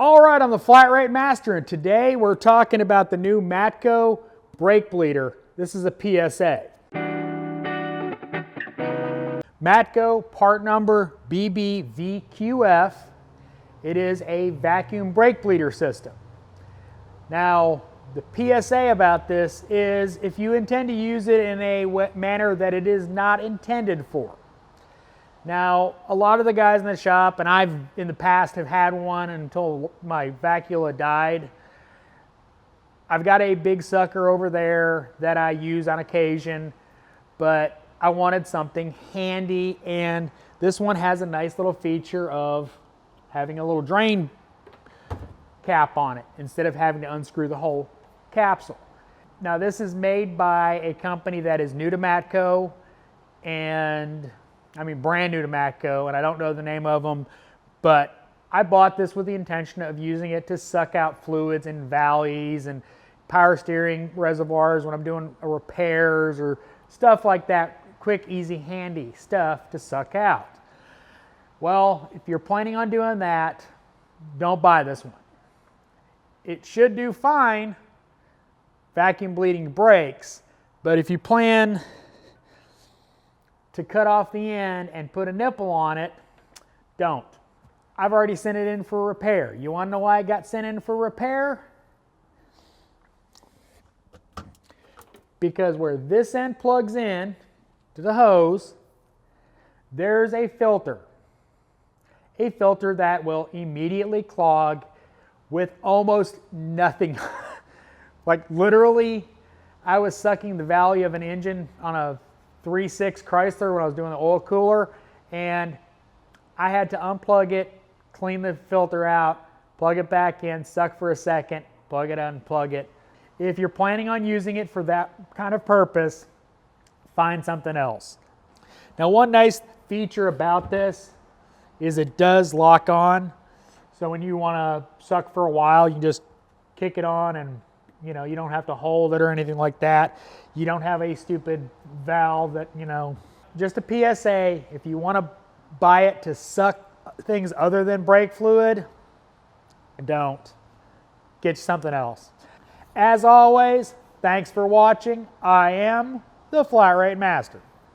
All right, I'm the Flat Rate Master, and today we're talking about the new Matco brake bleeder. This is a PSA. Matco part number BBVQF. It is a vacuum brake bleeder system. Now, the PSA about this is if you intend to use it in a manner that it is not intended for. Now, a lot of the guys in the shop, and I've in the past have had one until my vacula died. I've got a big sucker over there that I use on occasion, but I wanted something handy, and this one has a nice little feature of having a little drain cap on it instead of having to unscrew the whole capsule. Now, this is made by a company that is new to Matco, and brand new to Matco, and I don't know the name of them, but I bought this with the intention of using it to suck out fluids in valleys and power steering reservoirs when I'm doing repairs or stuff like that. Quick, easy, handy stuff to suck out. Well, if you're planning on doing that, don't buy this one. It should do fine, vacuum bleeding brakes, but if you plan to cut off the end and put a nipple on it, don't. I've already sent it in for repair. You want to know why it got sent in for repair? Because where this end plugs in to the hose, there's a filter. A filter that will immediately clog with almost nothing. Like literally, I was sucking the valley of an engine on a 3.6 Chrysler when I was doing the oil cooler, and I had to unplug it, clean the filter out, plug it back in, suck for a second, plug it, unplug it. If you're planning on using it for that kind of purpose, find something else. Now, one nice feature about this is it does lock on. So when you want to suck for a while, you just kick it on and you don't have to hold it or anything like that. You don't have a stupid valve that, just a PSA. If you want to buy it to suck things other than brake fluid, don't. Get something else. As always, thanks for watching. I am the Flat Rate Master.